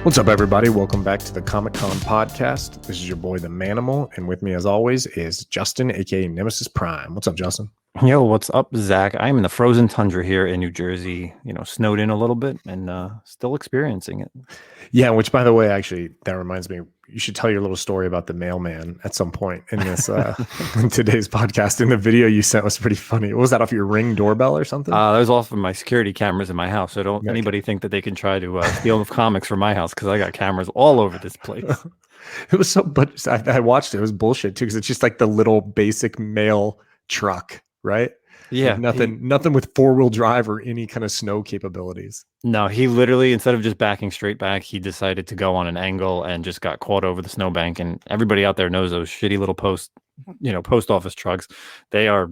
What's up, everybody? Welcome back to the Comic-Con podcast. This is your boy, the Manimal, and with me, as always, is Justin, aka Nemesis Prime. What's up, Justin? Yo, what's up, Zach? I'm in the frozen tundra here in New Jersey, snowed in a little bit and still experiencing it. Yeah, which, by the way, actually, that reminds me, you should tell your little story about the mailman at some point in this in today's podcast. In the video you sent was pretty funny. What was that, off your Ring doorbell or something? That was off of my security cameras in my house. So don't anybody think that they can try to steal comics from my house, because I got cameras all over this place. It was so, but I watched it. It was bullshit too, because it's just like the little basic mail truck, right? Yeah, like nothing with 4-wheel drive or any kind of snow capabilities. No, he literally, instead of just backing straight back, he decided to go on an angle and just got caught over the snowbank. And everybody out there knows those shitty little post office trucks. They're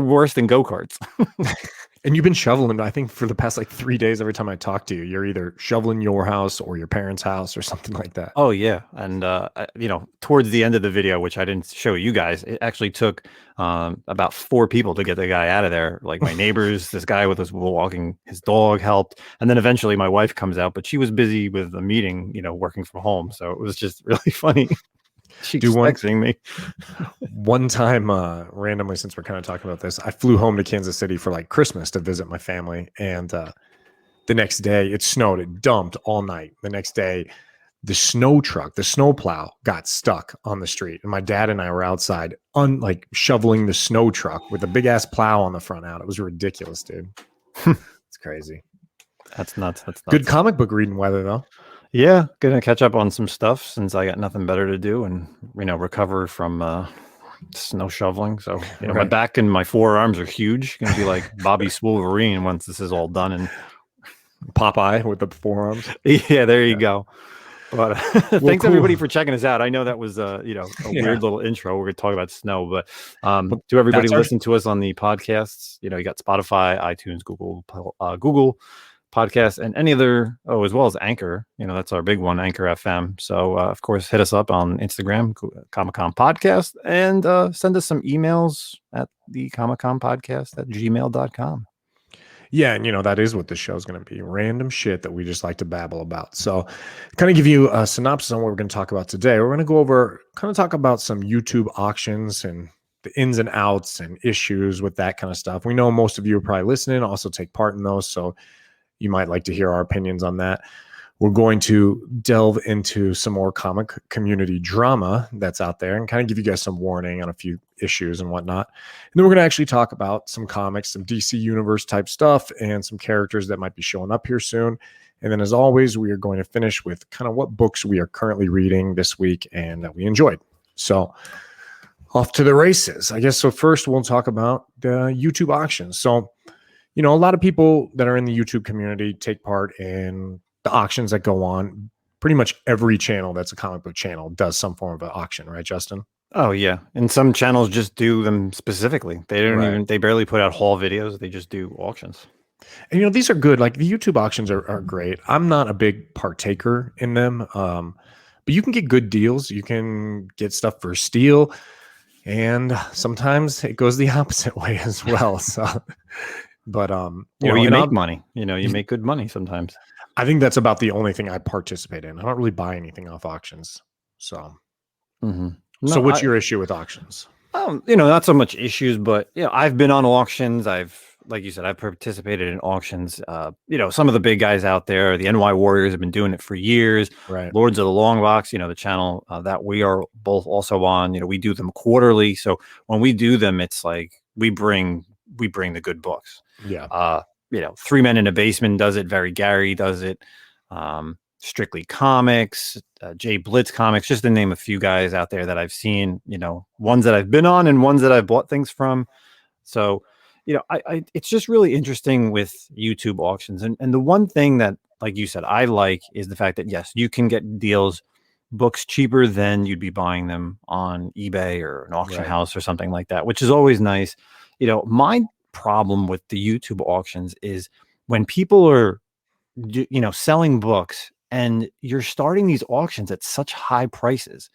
worse than go-karts. And you've been shoveling, I think, for the past like 3 days. Every time I talk to you, you're either shoveling your house or your parents' house or something like that. Oh yeah, and towards the end of the video, which I didn't show you guys, it actually took about 4 people to get the guy out of there. Like my neighbors, this guy with us walking his dog helped, and then eventually my wife comes out, but she was busy with a meeting, working from home, so it was just really funny. She's texting me. One time, randomly, since we're kind of talking about this, I flew home to Kansas City for like Christmas to visit my family. And the next day it snowed, it dumped all night. The next day, the snow truck, the snowplow got stuck on the street. And my dad and I were outside shoveling the snow truck with a big ass plow on the front out. It was ridiculous, dude. It's crazy. That's nuts. Good comic book reading weather, though. Yeah, gonna catch up on some stuff since I got nothing better to do, and recover from snow shoveling. So my back and my forearms are huge. Gonna be like Bobby Wolverine once this is all done, and Popeye with the forearms. Yeah, there you go. But thanks everybody for checking us out. I know that was a weird little intro. We're gonna talk about snow, but to everybody listen to us on the podcasts, you got Spotify, iTunes, Google Podcast, and any other, as well as Anchor. That's our big one, Anchor FM. So of course, hit us up on Instagram, Comic-Con Podcast, and send us some emails at the Comic-Con Podcast at gmail.com. Yeah, and that is what this show is going to be. Random shit that we just like to babble about. So kind of give you a synopsis on what we're going to talk about today. We're going to go over, kind of talk about some YouTube auctions and the ins and outs and issues with that kind of stuff. We know most of you are probably listening, also take part in those, so you might like to hear our opinions on that. We're going to delve into some more comic community drama that's out there and kind of give you guys some warning on a few issues and whatnot. And then we're going to actually talk about some comics, some DC Universe type stuff, and some characters that might be showing up here soon. And then, as always, we are going to finish with kind of what books we are currently reading this week and that we enjoyed. So off to the races, I guess. So first, we'll talk about the YouTube auctions. So a lot of people that are in the YouTube community take part in the auctions that go on. Pretty much every channel that's a comic book channel does some form of an auction, right, Justin? Oh yeah, and some channels just do them specifically. They don't they barely put out haul videos. They just do auctions. And these are good. Like the YouTube auctions are great. I'm not a big partaker in them, but you can get good deals. You can get stuff for steal, and sometimes it goes the opposite way as well. So. But you make money. You make good money sometimes. I think that's about the only thing I participate in. I don't really buy anything off auctions. So, so what's your issue with auctions? Not so much issues, but I've been on auctions. Like you said, I've participated in auctions. Some of the big guys out there, the NY Warriors, have been doing it for years. Right. Lords of the Long Box, the channel that we are both also on. We do them quarterly. So when we do them, it's like we bring the good books. Yeah. 3 Men in a Basement does it. Very Gary does it. Strictly Comics, Jay Blitz Comics, just to name a few guys out there that I've seen, ones that I've been on and ones that I've bought things from. So, it's just really interesting with YouTube auctions. And the one thing that, like you said, I like is the fact that, yes, you can get books cheaper than you'd be buying them on eBay or an auction house or something like that, which is always nice. My problem with the YouTube auctions is when people are, selling books and you're starting these auctions at such high prices.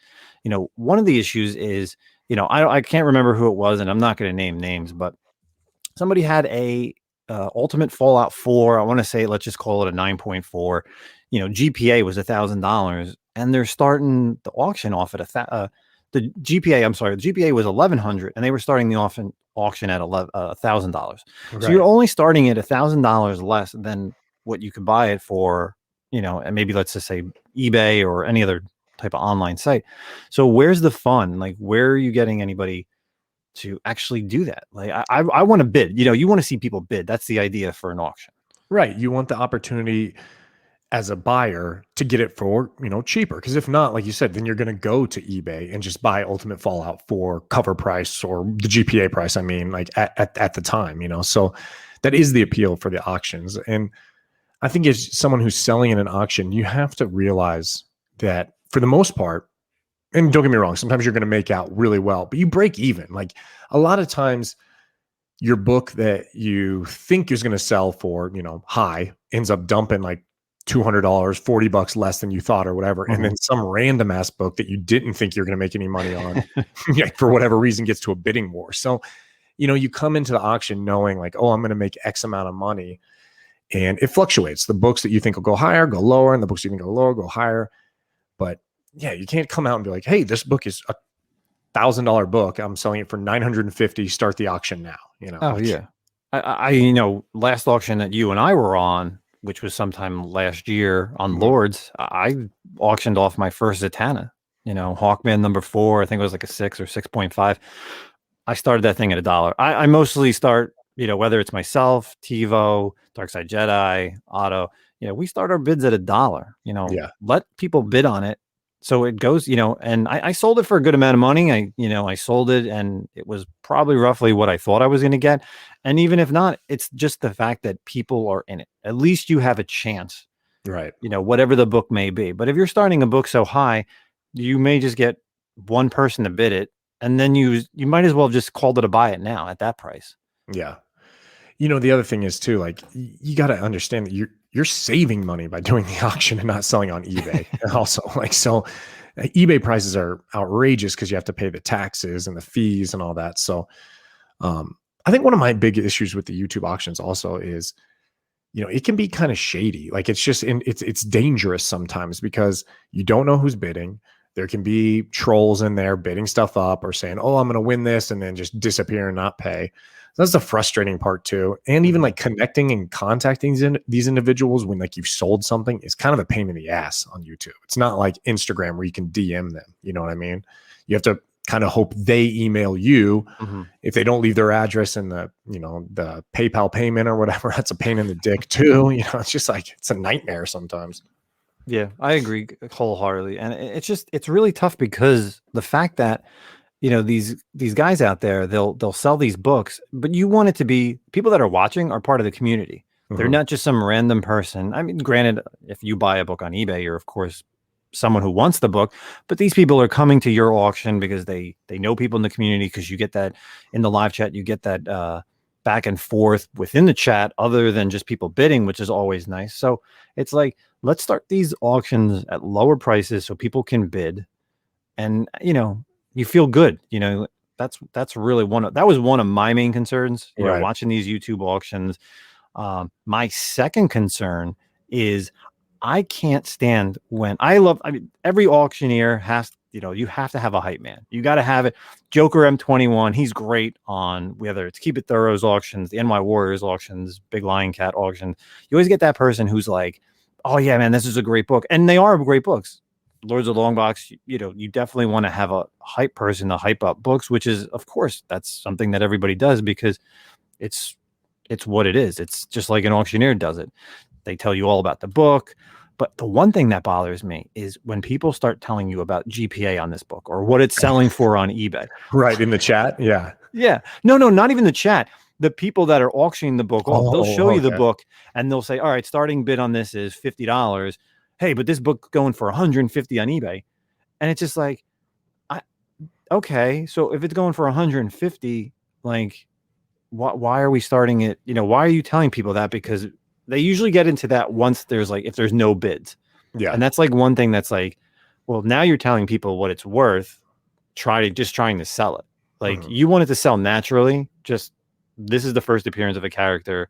One of the issues is, I can't remember who it was, and I'm not going to name names, but somebody had a Ultimate Fallout 4. I want to say, let's just call it a 9.4. GPA was $1,000, and they're starting the auction off at the GPA. I'm sorry, the GPA was 1,100, and they were starting the auction at $1,000. So you're Right. only starting at $1,000 less than what you could buy it for. And maybe let's just say eBay or any other type of online site. So where's the fun? Like, where are you getting anybody to actually do that? Like, I want to bid. You want to see people bid. That's the idea for an auction. Right. You want the opportunity as a buyer to get it for, cheaper. Because if not, like you said, then you're going to go to eBay and just buy Ultimate Fallout for cover price or the GPA price. I mean, like at the time, so that is the appeal for the auctions. And I think as someone who's selling in an auction, you have to realize that for the most part, and don't get me wrong, sometimes you're going to make out really well, but you break even. Like a lot of times your book that you think is going to sell for, high ends up dumping like $200, $40 less than you thought or whatever. And then some random ass book that you didn't think you're going to make any money on for whatever reason gets to a bidding war. So, you come into the auction knowing like, oh, I'm going to make X amount of money, and it fluctuates. The books that you think will go higher, go lower, and the books you think go lower, go higher. But yeah, you can't come out and be like, hey, this book is $1,000 book. I'm selling it for 950. Start the auction now. Oh yeah. Last auction that you and I were on, which was sometime last year on Lords, I auctioned off my first Zatanna, Hawkman number 4. I think it was like a 6 or 6.5. I started that thing at $1. I mostly start, whether it's myself, TiVo, Darkside Jedi, Otto, we start our bids at $1, let people bid on it. So it goes, and I sold it for a good amount of money. I sold it, and it was probably roughly what I thought I was going to get. And even if not, it's just the fact that people are in it. At least you have a chance, right? Whatever the book may be. But if you're starting a book so high, you may just get one person to bid it, and then you might as well have just called it a buy it now at that price. Yeah. The other thing is too, like you got to understand that you're saving money by doing the auction and not selling on eBay. Also, eBay prices are outrageous because you have to pay the taxes and the fees and all that. So, I think one of my big issues with the YouTube auctions also is, it can be kind of shady. Like it's dangerous sometimes because you don't know who's bidding. There can be trolls in there bidding stuff up or saying, oh, I'm going to win this, and then just disappear and not pay. That's the frustrating part too. And even like connecting and contacting these individuals when like you've sold something is kind of a pain in the ass on YouTube. It's not like Instagram where you can DM them. You know what I mean? You have to kind of hope they email you. If they don't leave their address in the PayPal payment or whatever, that's a pain in the dick too. It's just like, it's a nightmare sometimes. Yeah, I agree wholeheartedly. And it's really tough because the fact that, these guys out there, they'll sell these books, but you want it to be people that are watching are part of the community. They're not just some random person. I mean, granted, if you buy a book on eBay, you're of course someone who wants the book, but these people are coming to your auction because they know people in the community, because you get that in the live chat, you get that back and forth within the chat other than just people bidding, which is always nice. So it's like, let's start these auctions at lower prices so people can bid, and you feel good. That's really that was one of my main concerns, Right. Watching these YouTube auctions. My second concern is I can't stand when every auctioneer has, you have to have a hype man. You got to have it. Joker M21, he's great on whether it's Keep It Thorough's auctions, the NY Warriors auctions, Big Lion Cat auction. You always get that person who's like, oh yeah, man, this is a great book. And they are great books. Lords of the Long Box, you definitely want to have a hype person to hype up books, which is, of course, that's something that everybody does because it's what it is. It's just like an auctioneer does it. They tell you all about the book. But the one thing that bothers me is when people start telling you about GPA on this book or what it's selling for on eBay. Right. In the chat. Yeah. Yeah. No, not even the chat. The people that are auctioning the book off, they'll show you the book and they'll say, all right, starting bid on this is $50. Hey, but this book going for 150 on eBay. And it's just like, okay, so if it's going for 150, like, why are we starting it? Why are you telling people that? Because they usually get into that once if there's no bids. Yeah. And that's like one thing that's like, well, now you're telling people what it's worth, trying to sell it. Like you want it to sell naturally. Just, this is the first appearance of a character.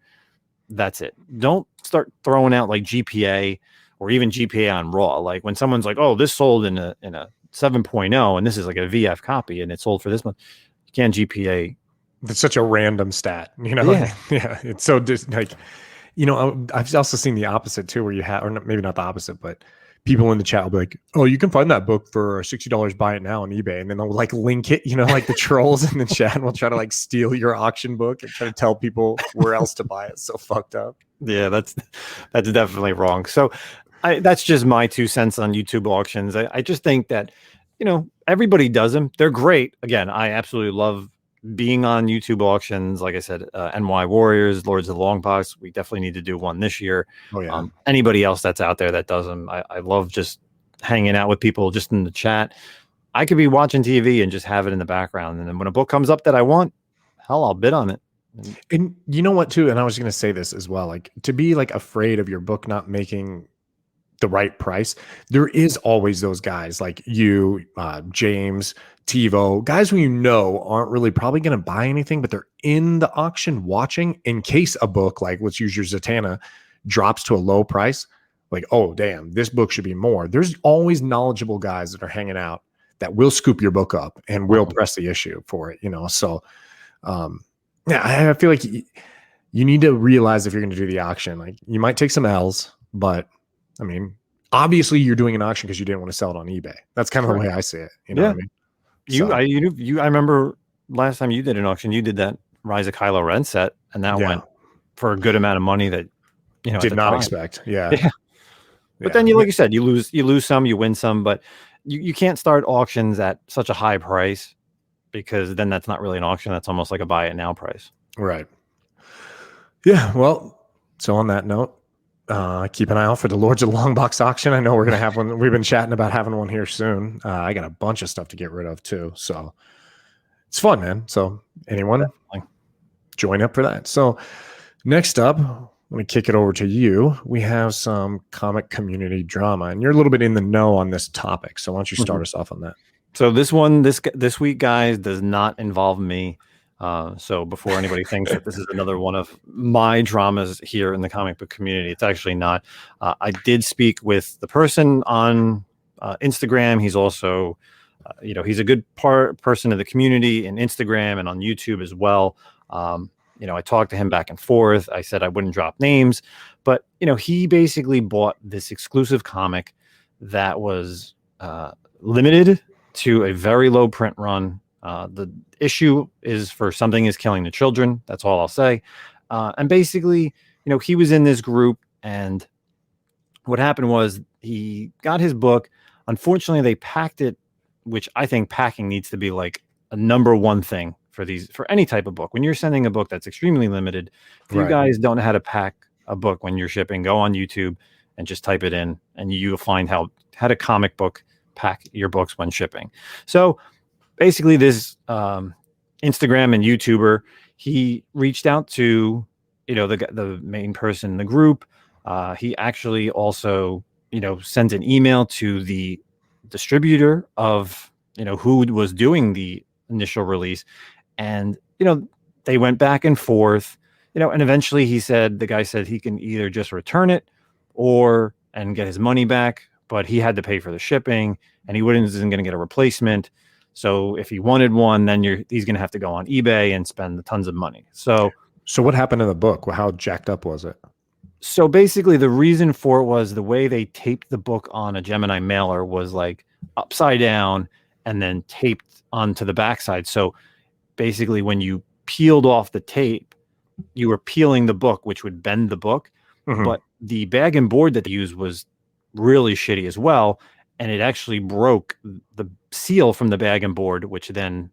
That's it. Don't start throwing out like GPA or even GPA on raw. Like when someone's like, oh, this sold in a 7.0 and this is like a VF copy and it sold for this month, you can't GPA. It's such a random stat, Yeah. Yeah, it's so like, I've also seen the opposite too, where you have, or maybe not the opposite, but people in the chat will be like, "Oh, you can find that book for $60. Buy it now on eBay," and then they'll like link it, like the trolls in the chat will try to like steal your auction book and try to tell people where else to buy it. So fucked up. Yeah, that's definitely wrong. So that's just my 2 cents on YouTube auctions. I just think that, everybody does them. They're great. Again, I absolutely love being on YouTube auctions. Like I said, NY Warriors, Lords of the Long Box. We definitely need to do one this year. Oh yeah. Anybody else that's out there that does them, I love just hanging out with people just in the chat. I could be watching TV and just have it in the background. And then when a book comes up that I want, hell, I'll bid on it. And you know what too? And I was going to say this as well, like to be like afraid of your book not making the right price. There is always those guys like you, James, TiVo, guys who aren't really probably going to buy anything, but they're in the auction watching in case a book, like let's use your Zatanna, drops to a low price. Like, oh, damn, this book should be more. There's always knowledgeable guys that are hanging out that will scoop your book up and will press the issue for it, So, yeah, I feel like you need to realize if you're going to do the auction, like you might take some L's, but I mean, obviously you're doing an auction because you didn't want to sell it on eBay. That's kind of the way I see it. You know what I mean? I remember last time you did an auction, you did that Rise of Kylo Ren set, and that went for a good amount of money that did not expect. Yeah. But then like you said, you lose some, you win some, but you can't start auctions at such a high price because then that's not really an auction. That's almost like a buy it now price. Right. Yeah. Well, so on that note, keep an eye out for the Lords of the Long Box auction. I know we're going to have one. We've been chatting about having one here soon. I got a bunch of stuff to get rid of too. So it's fun, man. So anyone join up for that. So next up, let me kick it over to you. We have some comic community drama and you're a little bit in the know on this topic. So why don't you start us off on that? So this one, this week, guys, does not involve me. So before anybody thinks that this is another one of my dramas here in the comic book community, it's actually not. I did speak with the person on Instagram. He's also, he's a good person of the community in Instagram and on YouTube as well. I talked to him back and forth. I said I wouldn't drop names, but he basically bought this exclusive comic that was limited to a very low print run. The issue is for Something is Killing the Children. That's all I'll say. And basically, he was in this group, and what happened was he got his book. Unfortunately, they packed it, which I think packing needs to be like a number one thing for any type of book. When you're sending a book that's extremely limited, if you guys don't know how to pack a book when you're shipping, go on YouTube and just type it in, and you'll find how to comic book pack your books when shipping. So basically this Instagram and YouTuber, he reached out to, the main person in the group. He actually also, sent an email to the distributor of, who was doing the initial release. And, they went back and forth, and eventually the guy said he can either just return it and get his money back, but he had to pay for the shipping and he isn't going to get a replacement. So if he wanted one, then he's going to have to go on eBay and spend tons of money. So what happened in the book? How jacked up was it? So basically the reason for it was the way they taped the book on a Gemini mailer was like upside down and then taped onto the backside. So basically when you peeled off the tape, you were peeling the book, which would bend the book. Mm-hmm. But the bag and board that they used was really shitty as well. And it actually broke the seal from the bag and board, which then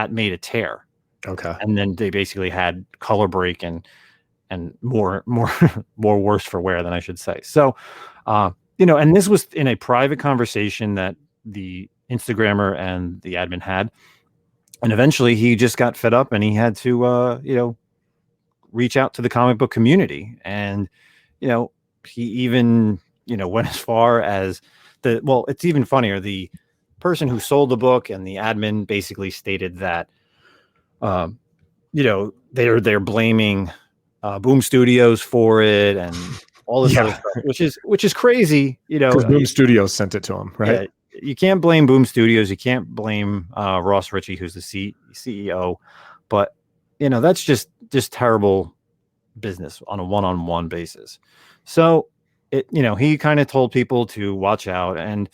made a tear. Okay. And then they basically had color break and more worse for wear than I should say. So, and this was in a private conversation that the Instagrammer and the admin had. And eventually he just got fed up and he had to, reach out to the comic book community. And, he even, went as far as it's even funnier. The person who sold the book and the admin basically stated that, they're blaming Boom Studios for it, and all this other Yeah, stuff, which is crazy. because Boom Studios sent it to him, right? Yeah, you can't blame Boom Studios. You can't blame Ross Ritchie, who's the CEO. But that's just terrible business on a one-on-one basis. So he kind of told people to watch out. And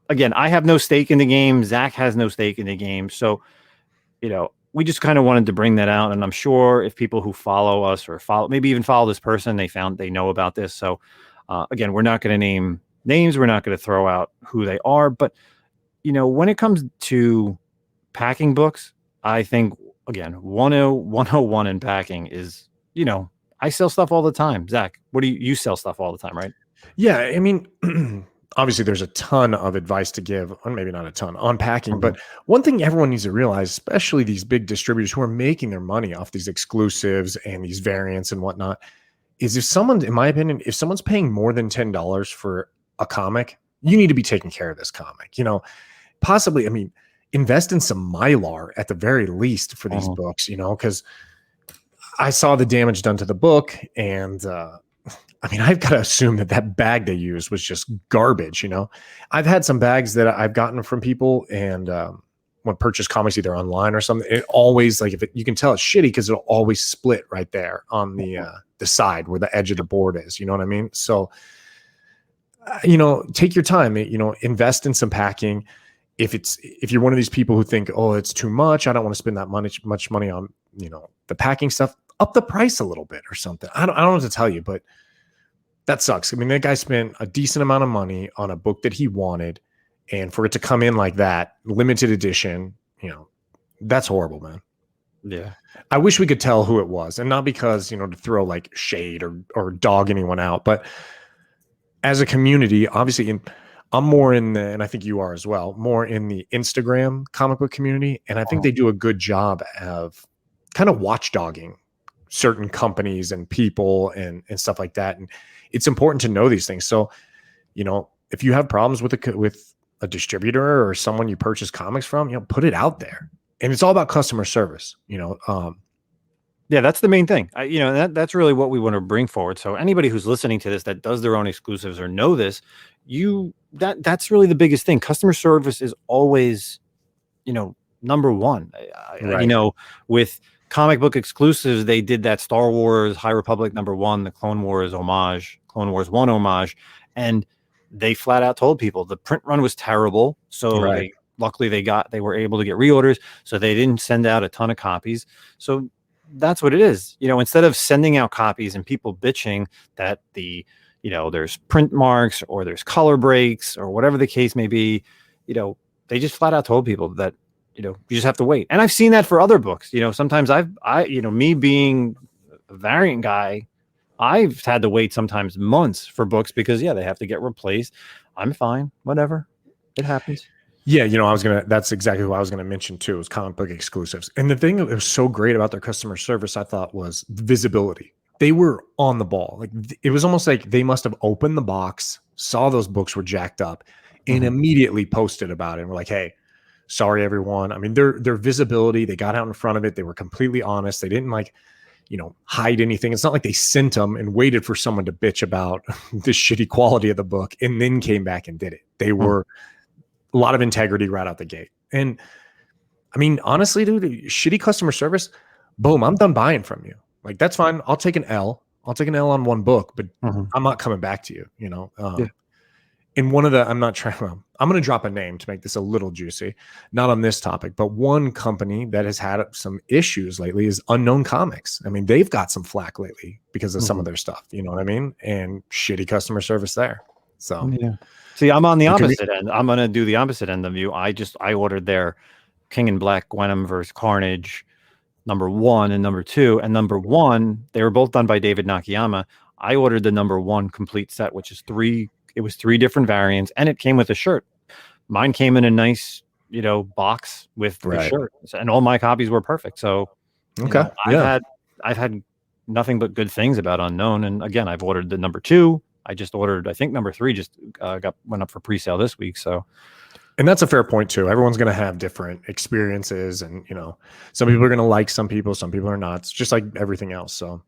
again, I have no stake in the game. Zach has no stake in the game. So we just kind of wanted to bring that out. And I'm sure if people who follow us or maybe even follow this person, they know about this. So again, we're not going to name names. We're not going to throw out who they are. But when it comes to packing books, I think again, 101 in packing is, I sell stuff all the time. Zach, what do you sell stuff all the time, right? Yeah, I mean, obviously there's a ton of advice to give, or maybe not a ton, on packing, but one thing everyone needs to realize, especially these big distributors who are making their money off these exclusives and these variants and whatnot, is if someone, in my opinion, if someone's paying more than $10 for a comic, you need to be taking care of this comic. Possibly, I mean, invest in some Mylar at the very least for these books, because I saw the damage done to the book, and I mean, I've got to assume that bag they used was just garbage. I've had some bags that I've gotten from people, and when purchase comics either online or something, it always, like, you can tell it's shitty because it'll always split right there on the side where the edge of the board is. You know what I mean? So, take your time. Invest in some packing. If you're one of these people who think, oh, it's too much, I don't want to spend that much money on the packing stuff, up the price a little bit or something. I don't know what to tell you, but that sucks. I mean, that guy spent a decent amount of money on a book that he wanted, and for it to come in like that, limited edition, that's horrible, man. Yeah. I wish we could tell who it was, and not because, to throw like shade or dog anyone out, but as a community, obviously, I'm more in the, and I think you are as well, more in the Instagram comic book community. And I think they do a good job of kind of watchdogging certain companies and people and stuff like that. And it's important to know these things. So, if you have problems with a distributor or someone you purchase comics from, put it out there. And it's all about customer service, Yeah, that's the main thing. That's really what we want to bring forward. So anybody who's listening to this that does their own exclusives or know this, that's really the biggest thing. Customer service is always, number one. Right. With comic book exclusives, they did that Star Wars High Republic #1, the Clone Wars homage, Clone Wars 1 homage, and they flat out told people the print run was terrible. So Right. luckily they were able to get reorders, so they didn't send out a ton of copies. So that's what it is. Instead of sending out copies and people bitching that there's print marks or there's color breaks or whatever the case may be, they just flat out told people that, you just have to wait. And I've seen that for other books. Sometimes me being a variant guy, I've had to wait sometimes months for books because they have to get replaced. I'm fine. Whatever. It happens. Yeah, that's exactly who I was going to mention too, was comic book exclusives. And the thing that was so great about their customer service, I thought, was visibility. They were on the ball. Like, it was almost like they must have opened the box, saw those books were jacked up, and immediately posted about it. And we're like, hey, sorry, everyone. I mean, their visibility, they got out in front of it. They were completely honest. They didn't hide anything. It's not like they sent them and waited for someone to bitch about the shitty quality of the book and then came back and did it. They were a lot of integrity right out the gate. And I mean, honestly, dude, shitty customer service, boom, I'm done buying from you. Like, that's fine. I'll take an L. I'll take an L on one book, but I'm not coming back to you, And I'm going to drop a name to make this a little juicy, not on this topic, but one company that has had some issues lately is Unknown Comics. I mean, they've got some flack lately because of some of their stuff, you know what I mean? And shitty customer service there. So, yeah. See, I'm on the opposite end. I'm going to do the opposite end of you. I ordered their King in Black Gwenom versus Carnage #1 and #2. And #1, they were both done by David Nakayama. I ordered the #1 complete set, which is 3 different variants, and it came with a shirt. Mine came in a nice, box with the shirt, and all my copies were perfect. So, I've had nothing but good things about Unknown. And again, I've ordered the #2. I just ordered, I think #3 just went up for pre-sale this week. So, and that's a fair point too. Everyone's going to have different experiences, and some people are going to like some people are not. It's just like everything else. So,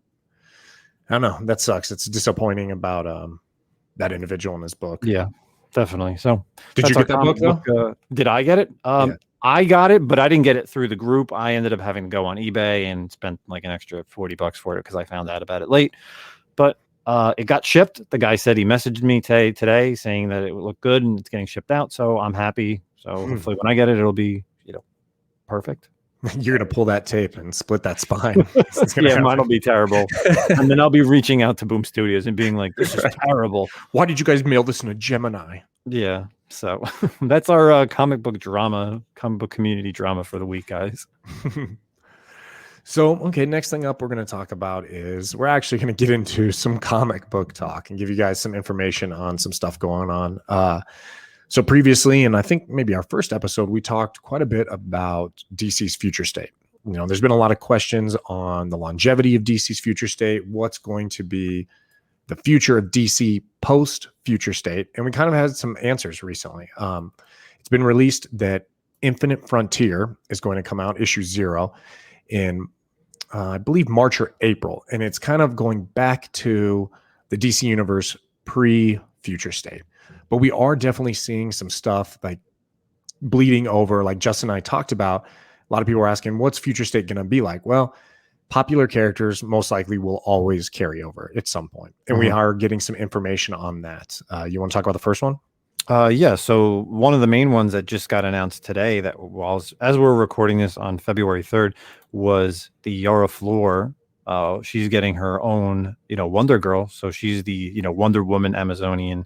I don't know. That sucks. It's disappointing about that individual in this book. Yeah, definitely. So Did you that's our get that book comic though? did I get it? Yeah. I got it, but I didn't get it through the group. I ended up having to go on eBay and spent like an extra $40 for it because I found out about it late. But it got shipped. The guy said he messaged me today saying that it would look good and it's getting shipped out. So I'm happy. So hopefully when I get it, it'll be, perfect. You're gonna pull that tape and split that spine. Yeah, mine will be terrible. And then I'll be reaching out to Boom Studios and being like, this is terrible. Why did you guys mail this in a Gemini? Yeah. So that's our comic book community drama for the week, guys. So, okay, next thing up we're going to talk about is we're actually going to get into some comic book talk and give you guys some information on some stuff going on. So previously, and I think maybe our first episode, we talked quite a bit about DC's future state. There's been a lot of questions on the longevity of DC's future state, what's going to be the future of DC post future state. And we kind of had some answers recently. It's been released that Infinite Frontier is going to come out, issue 0, in I believe March or April. And it's kind of going back to the DC universe pre-future state. But we are definitely seeing some stuff like bleeding over, like Justin and I talked about. A lot of people are asking, what's future state going to be like? Well, popular characters most likely will always carry over at some point. And we are getting some information on that. You want to talk about the first one? Yeah. So one of the main ones that just got announced today that as we're recording this on February 3rd was the Yara Flor. She's getting her own, Wonder Girl. So she's the, Wonder Woman Amazonian,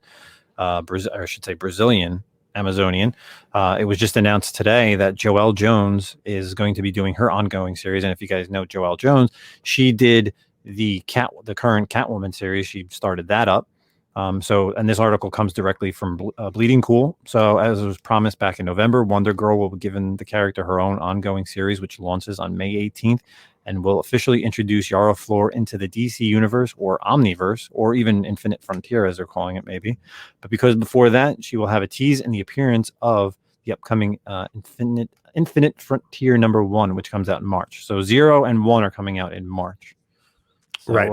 Brazilian Amazonian. It was just announced today that Joelle Jones is going to be doing her ongoing series. And if you guys know Joelle Jones, she did the current Catwoman series. She started that up. And this article comes directly from Bleeding Cool. So as was promised back in November, Wonder Girl will be given the character her own ongoing series, which launches on May 18th and will officially introduce Yara Flor into the DC universe or Omniverse, or even Infinite Frontier, as they're calling it, maybe. But because before that, she will have a tease in the appearance of the upcoming Infinite Frontier #1, which comes out in March. So 0 and 1 are coming out in March. So, right.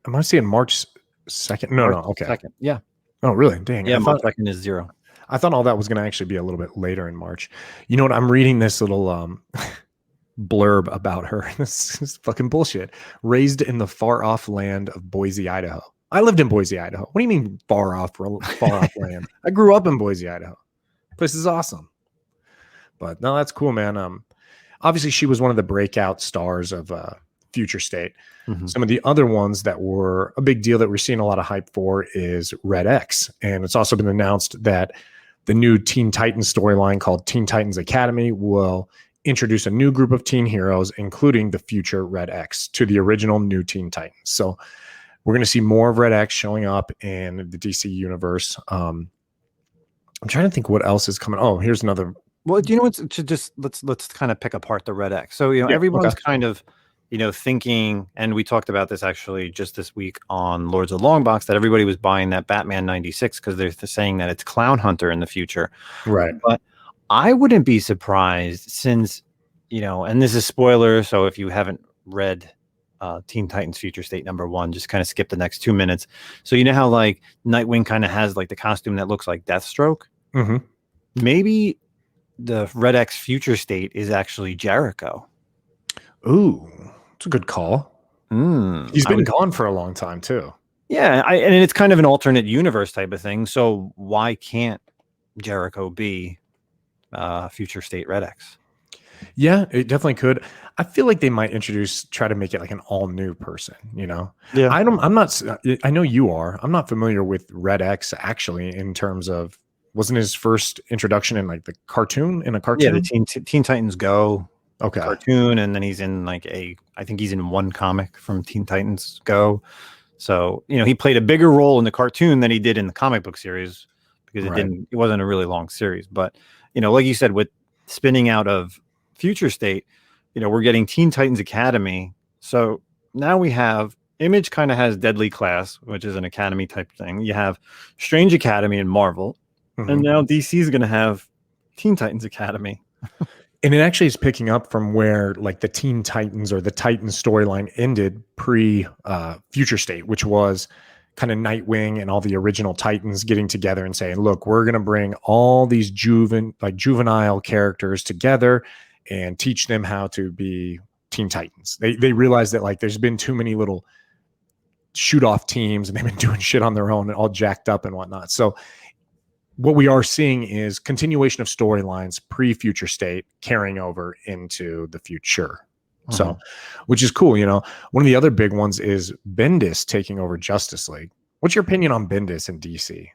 Am I saying March 2nd? No, okay. 2nd, yeah. Oh, really? Dang. Yeah, March 2nd is 0. I thought all that was going to actually be a little bit later in March. You know what? I'm reading this little blurb about her. This is fucking bullshit. Raised in the far off land of Boise, Idaho. I lived in Boise, Idaho. What do you mean far off land? I grew up in Boise, Idaho. This is awesome. But no, that's cool, man. Obviously, she was one of the breakout stars of Future State. Some of the other ones that were a big deal that we're seeing a lot of hype for is Red X. And it's also been announced that the new Teen Titans storyline called Teen Titans Academy will introduce a new group of teen heroes, including the future Red X, to the original new Teen Titans. So we're going to see more of Red X showing up in the DC universe. I'm trying to think what else is coming. Oh, here's another. Well, do you know what's just let's kind of pick apart the Red X. So everyone's kind of thinking, and we talked about this actually just this week on Lords of Longbox, that everybody was buying that Batman 96 because they're saying that it's Clown Hunter in the future, right? But I wouldn't be surprised since and this is spoiler, so if you haven't read Teen Titans Future State #1, just kind of skip the next 2 minutes. So you know how like Nightwing kind of has like the costume that looks like Deathstroke? Maybe the Red X Future State is actually Jericho. Ooh, it's a good call. He's been gone for a long time too. Yeah, and it's kind of an alternate universe type of thing. So why can't Jericho be Future State Red X? Yeah, it definitely could. I feel like they might try to make it like an all new person, Yeah. I know you are. I'm not familiar with Red X actually in terms of, wasn't his first introduction in like the cartoon? Yeah, the Teen Titans Go cartoon, and then he's in like I think he's in one comic from Teen Titans Go. So, he played a bigger role in the cartoon than he did in the comic book series because it wasn't a really long series. But, like you said, with spinning out of Future State, we're getting Teen Titans Academy. So now we have Image kind of has Deadly Class, which is an academy type thing. You have Strange Academy in Marvel, and now DC is going to have Teen Titans Academy. And it actually is picking up from where like the Teen Titans or the Titans storyline ended pre Future State, which was kind of Nightwing and all the original Titans getting together and saying, look, we're going to bring all these juvenile characters together and teach them how to be Teen Titans. They realized that like there's been too many little shoot off teams and they've been doing shit on their own and all jacked up and whatnot. So what we are seeing is continuation of storylines pre-Future State carrying over into the future. So, which is cool. You know, one of the other big ones is Bendis taking over Justice League. What's your opinion on Bendis and DC?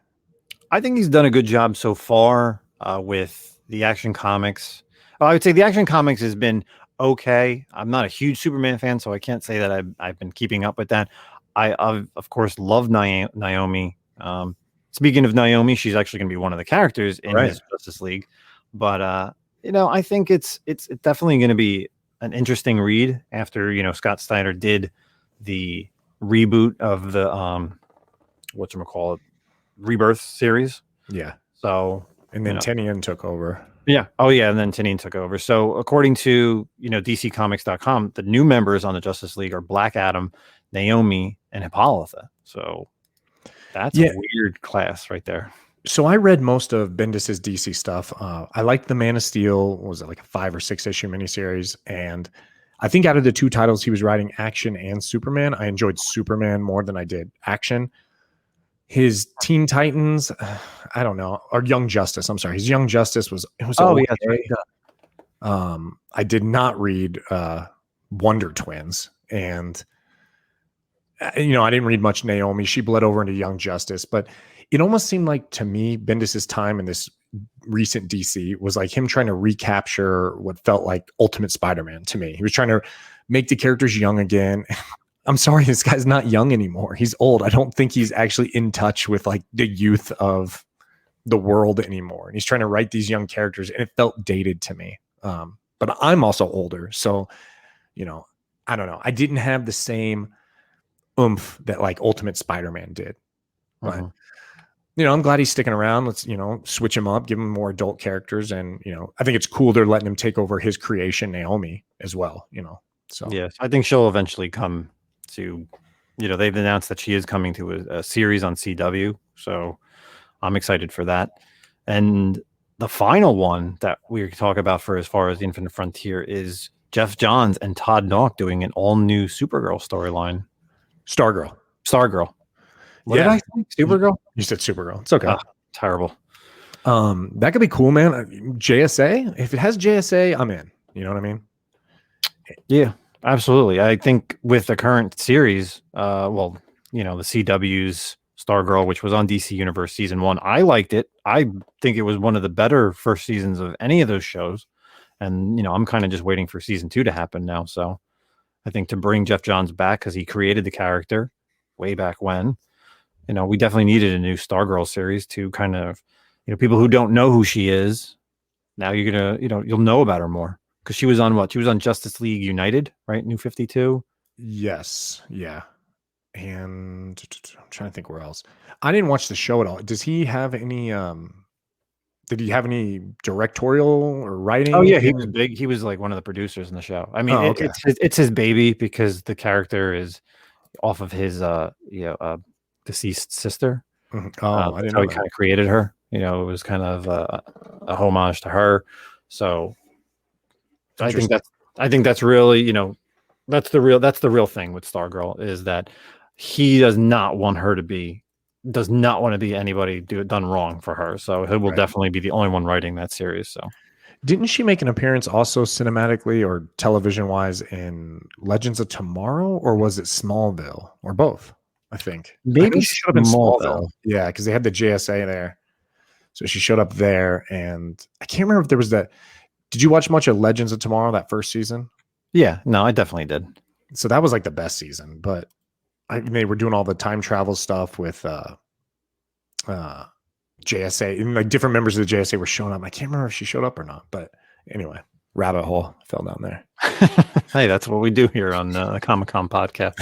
I think he's done a good job so far with the Action Comics. I would say the Action Comics has been okay. I'm not a huge Superman fan, so I can't say that I've been keeping up with that. I've of course, love Naomi. Speaking of Naomi, she's actually going to be one of the characters in his Justice League. But, you know, I think it's definitely going to be an interesting read after, you know, Scott Snyder did the reboot of the, whatchamacallit, Rebirth series. Yeah. So. And then Tynion took over. Yeah. Oh, yeah. And then Tynion took over. So according to, you know, DCComics.com, the new members on the Justice League are Black Adam, Naomi, and Hippolyta. So. That's a weird class right there. So I read most of Bendis's DC stuff. I liked the Man of Steel. Was it like a 5 or 6 issue miniseries? And I think out of the 2 titles he was writing, Action and Superman, I enjoyed Superman more than I did Action. His Teen Titans, I don't know, or Young Justice. I'm sorry, his Young Justice was okay. Right. I did not read Wonder Twins, and you know, I didn't read much Naomi. She bled over into Young Justice, but it almost seemed like to me, Bendis's time in this recent DC was like him trying to recapture what felt like Ultimate Spider-Man to me. He was trying to make the characters young again. I'm sorry, this guy's not young anymore. He's old. I don't think he's actually in touch with like the youth of the world anymore. And he's trying to write these young characters, and it felt dated to me. But I'm also older, so you know, I don't know. I didn't have the same oomph that like Ultimate Spider-Man did. But you know, I'm glad he's sticking around. Let's, you know, switch him up, give him more adult characters. And, you know, I think it's cool they're letting him take over his creation, Naomi, as well, you know. So yes, I think she'll eventually come to, you know, they've announced that she is coming to a series on CW. So I'm excited for that. And the final one that we talk about for as far as Infinite Frontier is Jeff Johns and Todd Nauck doing an all new Supergirl storyline. Stargirl. What did I say? Supergirl? You said Supergirl. It's okay. Terrible. That could be cool, man. JSA. If it has JSA, I'm in. You know what I mean? Yeah, absolutely. I think with the current series, well, you know, the CW's Stargirl, which was on DC Universe season 1, I liked it. I think it was one of the better first seasons of any of those shows. And, you know, I'm kind of just waiting for season 2 to happen now. So I think to bring Jeff Johns back, because he created the character way back when, you know, we definitely needed a new Stargirl series to kind of, you know, people who don't know who she is, now you're going to, you know, you'll know about her more. Because she was on what? She was on Justice League United, right? New 52? Yes. Yeah. And I'm trying to think where else. I didn't watch the show at all. Does he have any, did he have any directorial or writing? Oh, yeah. He was big. He was like one of the producers in the show. I mean, it's his baby because the character is off of his, deceased sister. Mm-hmm. I didn't know he kind of created her. You know, it was kind of a homage to her. So I think that's really, you know, that's the real thing with Stargirl is that he does not want to be anybody done wrong for her. So he will definitely be the only one writing that series. So didn't she make an appearance also cinematically or television wise in Legends of Tomorrow, or was it Smallville, or both? I think maybe she showed up in Smallville. Yeah, because they had the JSA there, so she showed up there, and I can't remember if there was that. Did you watch much of Legends of Tomorrow, that first season? Yeah, no, I definitely did. So that was like the best season, but they were doing all the time travel stuff with JSA, and like different members of the JSA were showing up. I can't remember if she showed up or not, but anyway, rabbit hole, fell down there. Hey, that's what we do here on the Comic-Con podcast.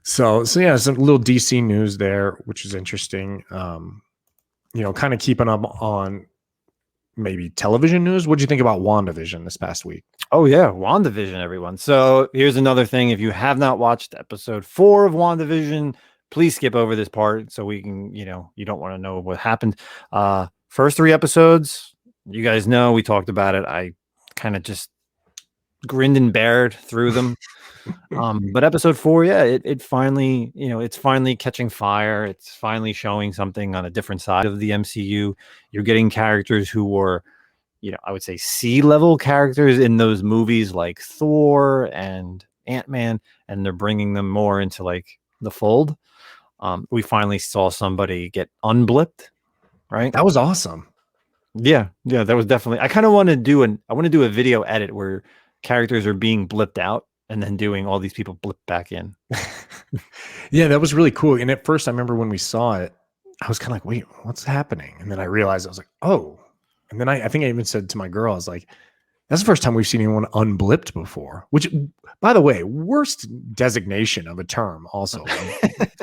So yeah, some little DC news there, which is interesting. You know, kind of keeping up on maybe television news. What did you think about WandaVision this past week? Oh yeah, WandaVision, everyone. So here's another thing. If you have not watched episode 4 of WandaVision, please skip over this part so we can, you don't want to know what happened. First 3 episodes, you guys know we talked about it. I kind of just grinned and bared through them. But episode 4, yeah, it finally, it's finally catching fire. It's finally showing something on a different side of the MCU. You're getting characters who were, I would say C-level characters in those movies like Thor and Ant-Man, and they're bringing them more into like the fold. We finally saw somebody get unblipped, right? That was awesome. Yeah, that was definitely. I kind of want to do a video edit where characters are being blipped out and then doing all these people blip back in. Yeah, that was really cool. And at first, I remember when we saw it, I was kind of like, wait, what's happening? And then I realized, I was like, oh. And then I think I even said to my girl, I was like, that's the first time we've seen anyone unblipped before, which, by the way, worst designation of a term also.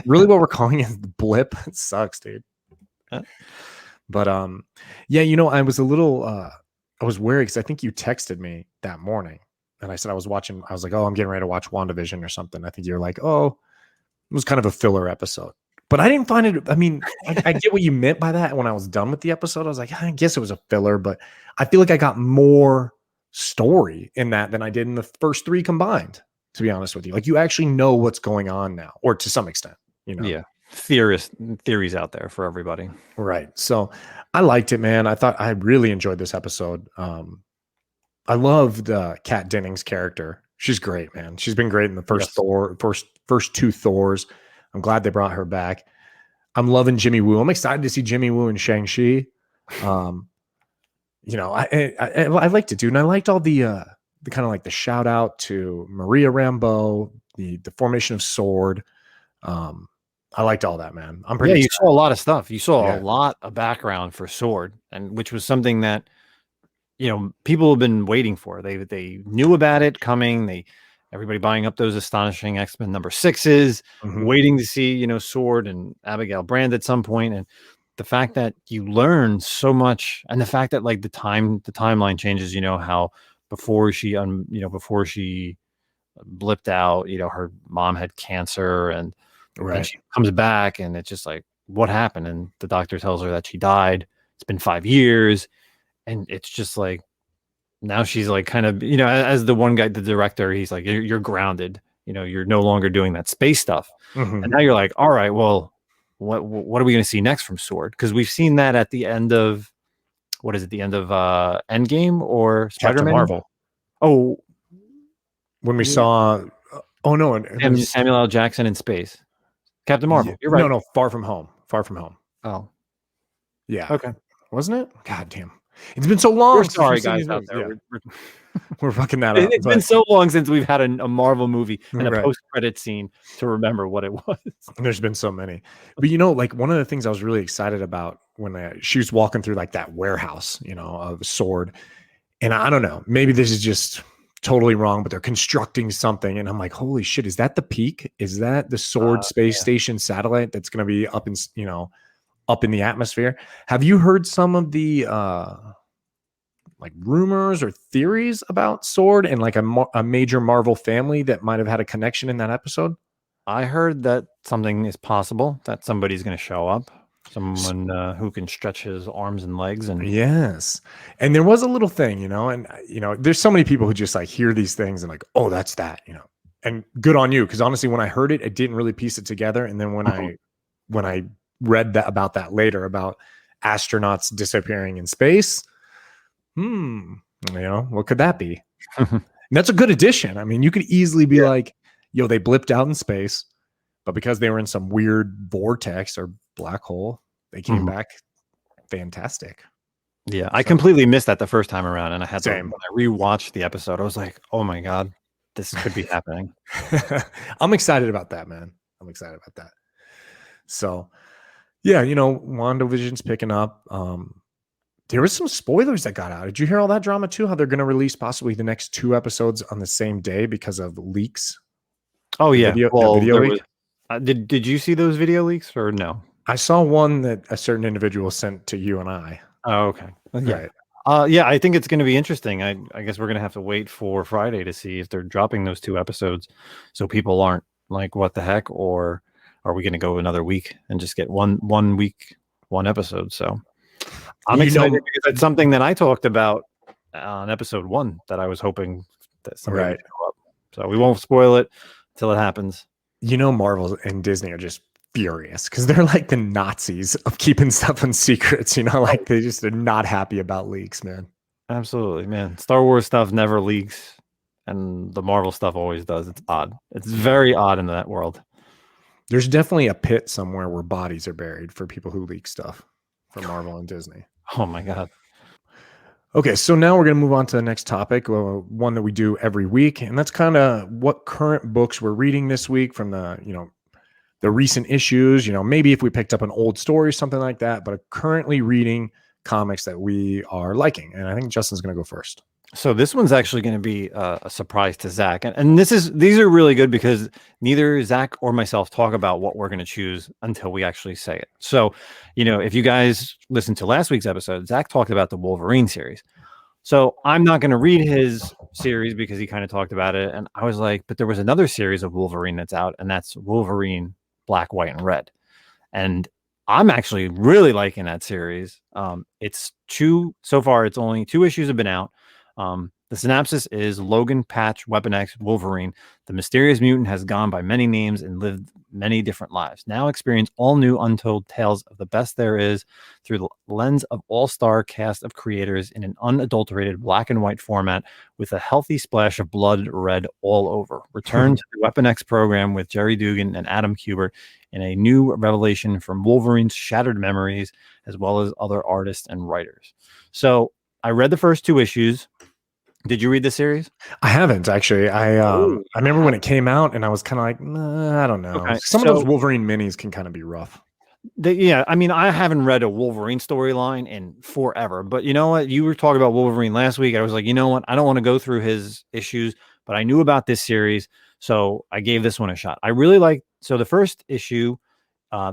Really what we're calling it the blip. It sucks, dude. But yeah, I was a little, I was worried because I think you texted me that morning. And I said I was like, oh, I'm getting ready to watch WandaVision or something. I think you're like, oh, it was kind of a filler episode. But I didn't find it. I mean, I get what you meant by that. When I was done with the episode, I was like, I guess it was a filler, but I feel like I got more story in that than I did in the first 3 combined, to be honest with you. Like, you actually know what's going on now, or to some extent, Yeah. Theories out there for everybody. Right. So I liked it, man. I really enjoyed this episode. I loved Kat Dennings' character. She's great, man. She's been great in the first 2 Thors. I'm glad they brought her back. I'm loving Jimmy Woo. I'm excited to see Jimmy Woo and Shang-Chi. I liked it, dude. And I liked all the kind of like the shout out to Maria Rambeau, the formation of S.W.O.R.D. I liked all that, man. I'm pretty. Yeah, you saw a lot of stuff. You saw a lot of background for S.W.O.R.D., and which was something that people have been waiting for. They knew about it coming. Everybody buying up those astonishing X-Men number 6s, waiting to see S.W.O.R.D. and Abigail Brand at some point, and the fact that you learn so much, and the fact that like the timeline changes. How before she blipped out, her mom had cancer, and then she comes back, and it's just like, what happened? And the doctor tells her that she died. It's been 5 years, and it's just like, now she's like kind of, as the one guy, the director, he's like, you're grounded, you're no longer doing that space stuff. And now you're like, all right, well, what are we going to see next from S.W.O.R.D.? Because we've seen that at the end of, what is it? The end of Endgame or Spider-Man? Marvel. Oh, when we saw, Samuel L. Jackson in space. Captain Marvel. You're right. No, Far From Home. Oh, yeah. Okay. Wasn't it? God damn. It's been so long. We're sorry, guys out there. Yeah. We're fucking that up. It's been so long since we've had a Marvel movie and a post-credit scene to remember what it was. There's been so many. But like one of the things I was really excited about when she was walking through like that warehouse, of S.W.O.R.D. And I don't know, maybe this is just totally wrong, but they're constructing something. And I'm like, holy shit, is that the peak? Is that the S.W.O.R.D. space station satellite that's going to be up in the atmosphere? Have you heard some of the like rumors or theories about S.W.O.R.D. and like a major Marvel family that might have had a connection in that episode? I heard that something is possible, that somebody's going to show up, someone who can stretch his arms and legs. And yes, and there was a little thing, and there's so many people who just like hear these things and like, oh, that's that, and good on you, because honestly, when I heard it, I didn't really piece it together. And then when I read that about that later, about astronauts disappearing in space, what could that be? That's a good addition. I mean, you could easily be like, they blipped out in space, but because they were in some weird vortex or black hole, they came back fantastic. Yeah, I completely missed that the first time around, and I had when I rewatched the episode, I was like, oh my god, this could be happening. I'm excited about that, man. I'm excited about that. So yeah, WandaVision's picking up. There was some spoilers that got out. Did you hear all that drama too? How they're going to release possibly the next 2 episodes on the same day because of leaks? Oh yeah. Video leak? Did you see those video leaks or no? I saw one that a certain individual sent to you and I. Oh, okay. Yeah. Right. Yeah, I think it's going to be interesting. I guess we're going to have to wait for Friday to see if they're dropping those 2 episodes, so people aren't like, "What the heck?" Or are we going to go another week and just get one week, 1 episode? So I'm You excited know, because it's something that I talked about on episode 1 that I was hoping that somebody would right. show up. So we won't spoil it till it happens. Marvel and Disney are just furious because they're like the Nazis of keeping stuff in secrets. Like they just are not happy about leaks, man. Absolutely, man. Star Wars stuff never leaks, and the Marvel stuff always does. It's odd. It's very odd in that world. There's definitely a pit somewhere where bodies are buried for people who leak stuff from Marvel and Disney. Oh my god. Okay, so now we're going to move on to the next topic, one that we do every week, and that's kind of what current books we're reading this week from the recent issues. Maybe if we picked up an old story, something like that, but currently reading comics that we are liking. And I think Justin's going to go first. So this one's actually going to be a surprise to Zach, and these are really good because neither Zach or myself talk about what we're going to choose until we actually say it. So, if you guys listened to last week's episode, Zach talked about the Wolverine series. So I'm not going to read his series because he kind of talked about it, and I was like, but there was another series of Wolverine that's out, and that's Wolverine Black, White, and Red, and I'm actually really liking that series. It's so far. It's only 2 issues have been out. The synopsis is Logan, Patch, Weapon X, Wolverine. The mysterious mutant has gone by many names and lived many different lives. Now experience all new untold tales of the best there is through the lens of all-star cast of creators in an unadulterated black and white format with a healthy splash of blood red all over. Return to the Weapon X program with Jerry Dugan and Adam Kubert in a new revelation from Wolverine's shattered memories, as well as other artists and writers. So I read the first 2 issues. Did you read the series? I haven't actually. I remember when it came out, and I was kind of like, nah, I don't know. Okay, Some of those Wolverine minis can kind of be rough. I mean, I haven't read a Wolverine storyline in forever, but you know what? You were talking about Wolverine last week. I was like, you know what? I don't want to go through his issues, but I knew about this series, so I gave this one a shot. I really like. So the first issue,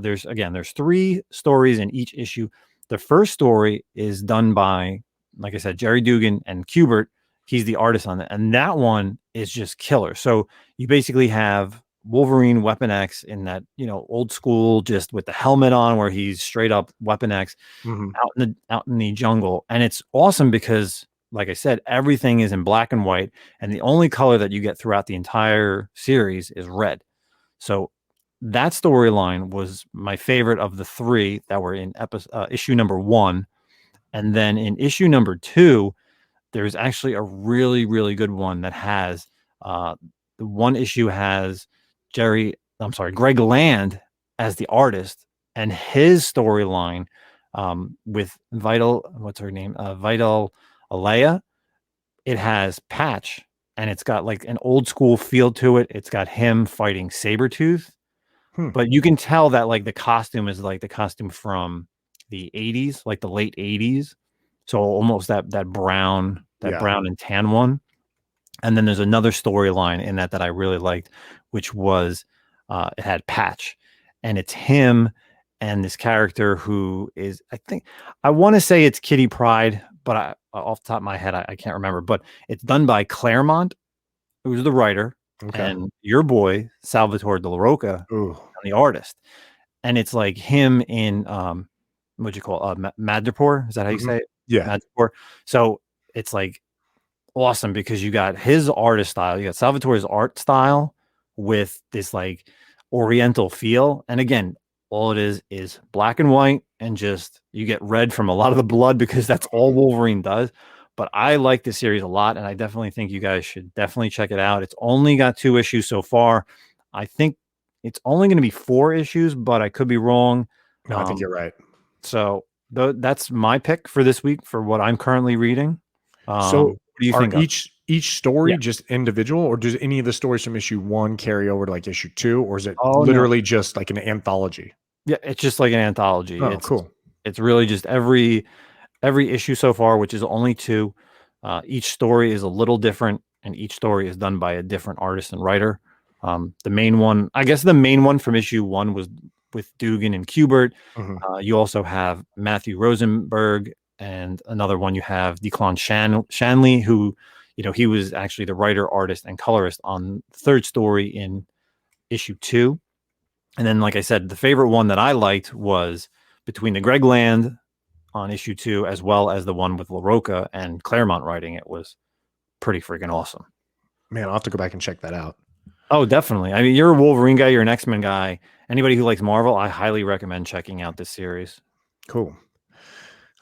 there's 3 stories in each issue. The first story is done by, like I said, Jerry Dugan and Kubert. He's the artist on it. And that one is just killer. So you basically have Wolverine Weapon X in that, old school, just with the helmet on where he's straight up Weapon X out in the jungle. And it's awesome because, like I said, everything is in black and white. And the only color that you get throughout the entire series is red. So that storyline was my favorite of the 3 that were in issue number 1. And then in issue number 2, there's actually a really, really good one that has the one issue has Greg Land as the artist, and his storyline with what's her name? Vital Alea. It has Patch, and it's got like an old school feel to it. It's got him fighting Sabretooth, but you can tell that like the costume is like the costume from the 80s, like the late 80s. So almost that brown and tan one. And then there's another storyline in that I really liked, which was it had Patch, and it's him and this character who is, I want to say it's Kitty Pryde, but off the top of my head, I can't remember. But it's done by Claremont, who's the writer, and your boy Salvatore De La Rocca, the artist. And it's like him in what'd you call Madripoor? Is that how you say it? Yeah. Madripoor. So it's like awesome because you got his artist style, you got Salvatore's art style with this like oriental feel. And again, all it is black and white, and just you get red from a lot of the blood because that's all Wolverine does. But I like this series a lot, and I definitely think you guys should definitely check it out. It's only got 2 issues so far. I think it's only going to be 4 issues, but I could be wrong. No, I think you're right. So that's my pick for this week for what I'm currently reading. So what do you think? Each story just individual, or does any of the stories from issue 1 carry over to like issue 2, or is it literally just like an anthology? Yeah, it's just like an anthology. Oh, cool. It's really just every issue so far, which is only 2. Each story is a little different, and each story is done by a different artist and writer. The main one from issue 1 was with Dugan and Kubert. You also have Matthew Rosenberg and another one you have Declan Shanley, who, he was actually the writer, artist, and colorist on the third story in issue 2. And then, like I said, the favorite one that I liked was between the Greg Land on issue 2, as well as the one with LaRocca and Claremont writing. It was pretty freaking awesome. Man, I'll have to go back and check that out. Oh, definitely. I mean, you're a Wolverine guy, you're an X-Men guy. Anybody who likes Marvel, I highly recommend checking out this series. Cool.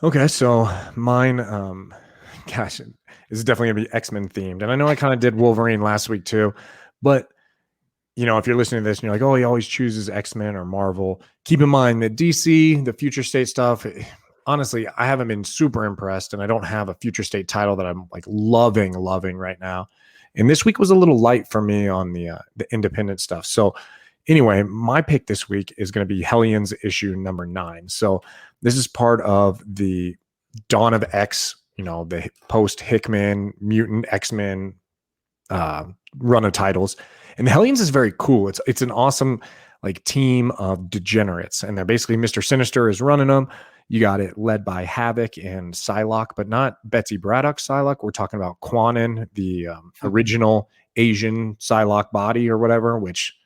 Okay, so mine, gosh, this is definitely gonna be X-Men themed. And I know I kind of did Wolverine last week too, but if you're listening to this and you're like, oh, he always chooses X-Men or Marvel, keep in mind that DC, the Future State stuff, honestly, I haven't been super impressed, and I don't have a Future State title that I'm like loving right now. And this week was a little light for me on the independent stuff. So anyway, my pick this week is going to be Hellions issue number 9. So this is part of the Dawn of X, the post Hickman Mutant X-Men run of titles. And the Hellions is very cool. It's an awesome like team of degenerates, and they're basically Mr. Sinister is running them. You got it led by Havoc and Psylocke, but not Betsy Braddock Psylocke. We're talking about Quanon, the original Asian Psylocke body or whatever, which,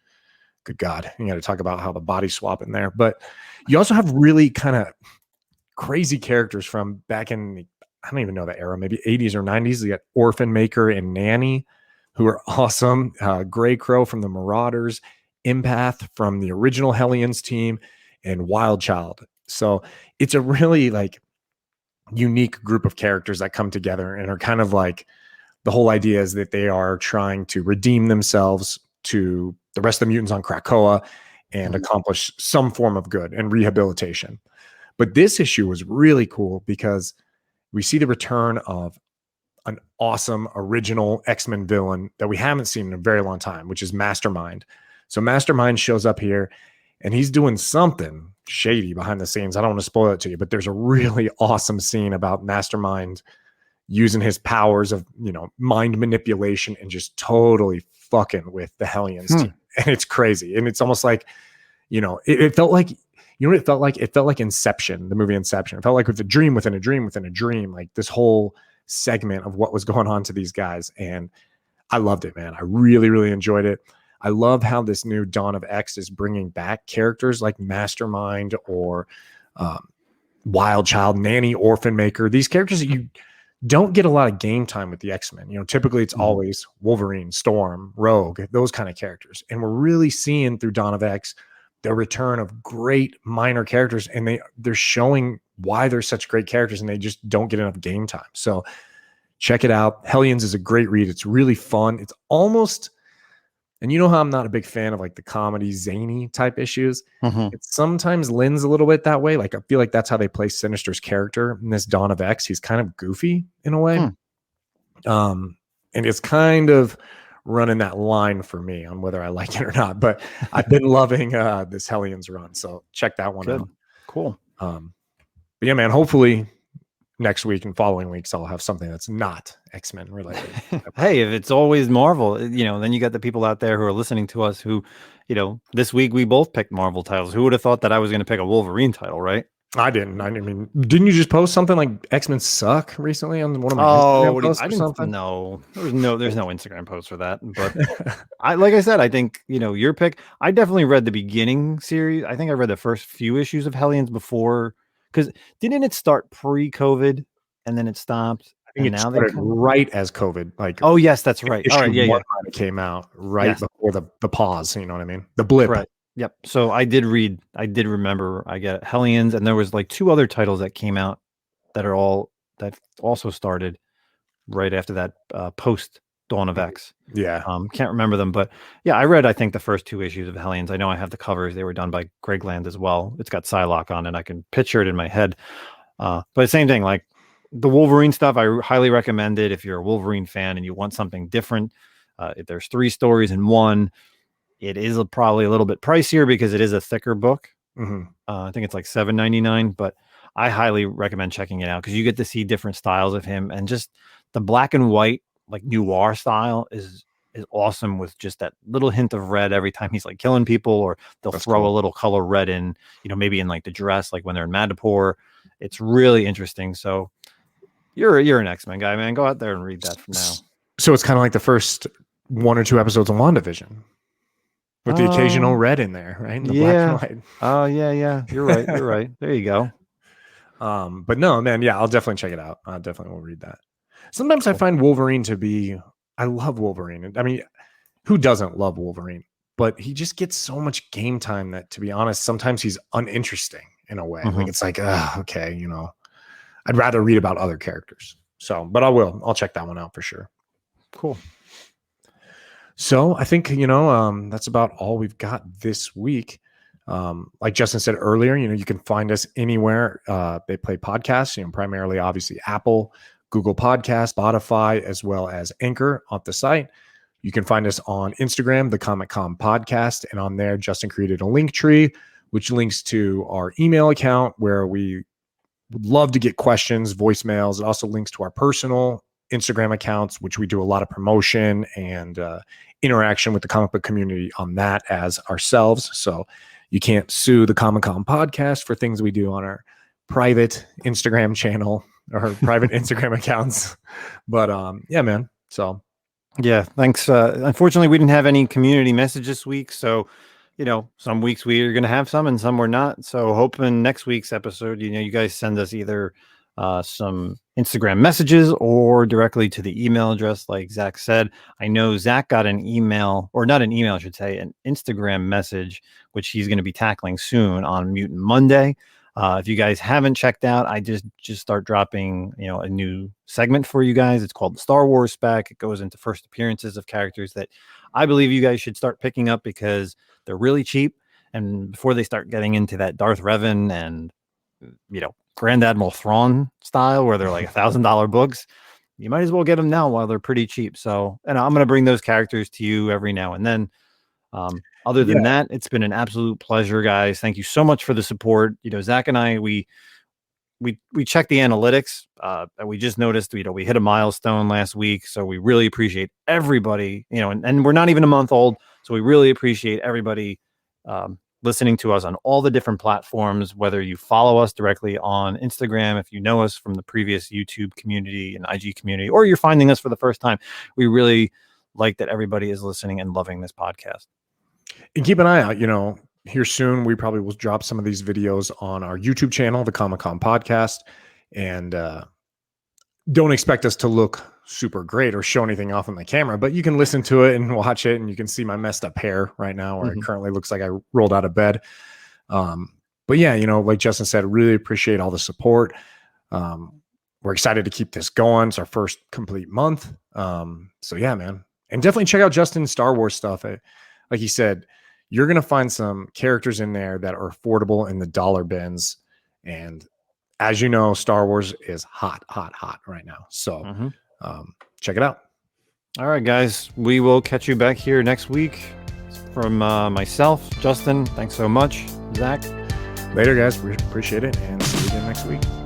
good God, you got to talk about how the body swap in there. But you also have really kind of crazy characters from back in, I don't even know the era, maybe 80s or 90s. You got Orphan Maker and Nanny, who are awesome. Grey Crow from the Marauders, Empath from the original Hellions team, and Wild Child. So it's a really like unique group of characters that come together and are kind of like, the whole idea is that they are trying to redeem themselves to the rest of the mutants on Krakoa and accomplish some form of good and rehabilitation. But this issue was really cool because we see the return of an awesome original X-Men villain that we haven't seen in a very long time, which is Mastermind. So Mastermind shows up here and he's doing something shady behind the scenes. I don't want to spoil it to you, but there's a really awesome scene about Mastermind using his powers of, mind manipulation and just totally fucking with the Hellions team. And it's crazy. And it's almost like, it felt like, what it felt like? It felt like Inception, the movie Inception. It felt like with a dream within a dream within a dream, like this whole segment of what was going on to these guys. And I loved it, man. I really, really enjoyed it. I love how this new Dawn of X is bringing back characters like Mastermind or Wild Child, Nanny, Orphan Maker, these characters that you don't get a lot of game time with the X-Men. Typically it's always Wolverine, Storm, Rogue, those kind of characters. And we're really seeing through Dawn of X the return of great minor characters, and they're showing why they're such great characters, and they just don't get enough game time. So check it out. Hellions is a great read. It's really fun. It's almost, and you know how I'm not a big fan of like the comedy zany type issues. It sometimes lends a little bit that way. Like I feel like that's how they play Sinister's character in this Dawn of X. He's kind of goofy in a way. And it's kind of running that line for me on whether I like it or not. But I've been loving this Hellions run. So check that one out. Cool. But yeah, man, hopefully next week and following weeks I'll have something that's not X-Men related. Hey, if it's always Marvel, then you got the people out there who are listening to us who, this week we both picked Marvel titles. Who would have thought that I was going to pick a Wolverine title, right? I didn't. I mean, didn't you just post something like X-Men suck recently on one of my Instagram posts or something? No, there's no Instagram post for that. But like I said, I think, your pick, I definitely read the beginning series. I think I read the first few issues of Hellions before, because didn't it start pre-COVID and then it stopped? I think it started right as COVID. Like, oh yes, that's right. All right, yeah. It came out right before the pause. You know what I mean? The blip. Right. Yep. So I did remember I get Hellions, and there was like 2 other titles that came out that also started right after that post Dawn of X. Yeah. Can't remember them, but yeah, I read I think the first 2 issues of Hellions. I know I have the covers. They were done by Greg Land as well. It's got Psylocke on it. I can picture it in my head. But the same thing, like the Wolverine stuff, I highly recommend it if you're a Wolverine fan and you want something different. If there's 3 stories in one, it is probably a little bit pricier because it is a thicker book. I think it's like $7.99, but I highly recommend checking it out because you get to see different styles of him, and just the black and white, like noir style is awesome with just that little hint of red every time he's like killing people, or they'll throw a little color red in, maybe in like the dress, like when they're in Madripoor. It's really interesting. So you're an X-Men guy, man. Go out there and read that from now. So it's kind of like the first 1 or 2 episodes of WandaVision with the occasional red in there, right? The black and white. Oh, yeah. You're right. You're right. There you go. But no, man, yeah, I'll definitely check it out. I definitely will read that. Sometimes I find Wolverine to be, I love Wolverine. I mean, who doesn't love Wolverine? But he just gets so much game time that, to be honest, sometimes he's uninteresting in a way. Like it's like, okay, you know, I'd rather read about other characters. So, but I'll check that one out for sure. Cool. So I think, you know, that's about all we've got this week. Like Justin said earlier, you know, you can find us anywhere they play podcasts, you know, primarily, obviously, Apple, Google Podcast, Spotify, as well as Anchor off the site. You can find us on Instagram, the Comic Con Podcast, and on there, Justin created a link tree, which links to our email account where we would love to get questions, voicemails. It also links to our personal Instagram accounts, which we do a lot of promotion and interaction with the comic book community on that as ourselves. So you can't sue the Comic Con Podcast for things we do on our private Instagram channel or private Instagram accounts. But yeah, man. So yeah, thanks. Unfortunately, we didn't have any community message this week. So, you know, some weeks we are going to have some and some we're not. So hoping next week's episode, you know, you guys send us either some Instagram messages or directly to the email address, like Zach said. I know Zach got an email, or not an email, I should say, an Instagram message, which he's going to be tackling soon on Mutant Monday. If you guys haven't checked out, I just start dropping, you know, a new segment for you guys. It's called the Star Wars Spec. It goes into first appearances of characters that I believe you guys should start picking up because they're really cheap. And before they start getting into that Darth Revan and, you know, Grand Admiral Thrawn style, where they're like $1,000 books, you might as well get them now while they're pretty cheap. So, and I'm going to bring those characters to you every now and then. Other than that, it's been an absolute pleasure, guys. Thank you so much for the support. You know, Zach and I, we checked the analytics, and we just noticed, you know, we hit a milestone last week. So we really appreciate everybody, you know, and we're not even a month old. So we really appreciate everybody, listening to us on all the different platforms, whether you follow us directly on Instagram, if you know us from the previous YouTube community and IG community, or you're finding us for the first time. We really like that everybody is listening and loving this podcast. And keep an eye out, you know, here soon, we probably will drop some of these videos on our YouTube channel, the Comic Con Podcast. And don't expect us to look super great or show anything off on the camera, but you can listen to it and watch it. And you can see my messed up hair right now, where it currently looks like I rolled out of bed. But yeah, you know, like Justin said, really appreciate all the support. We're excited to keep this going. It's our first complete month. So yeah, man. And definitely check out Justin's Star Wars stuff. Like he said, you're going to find some characters in there that are affordable in the dollar bins. And as you know, Star Wars is hot right now. So check it out. All right, guys, we will catch you back here next week. From myself, Justin, thanks so much. Zach. Later, guys. We appreciate it. And see you again next week.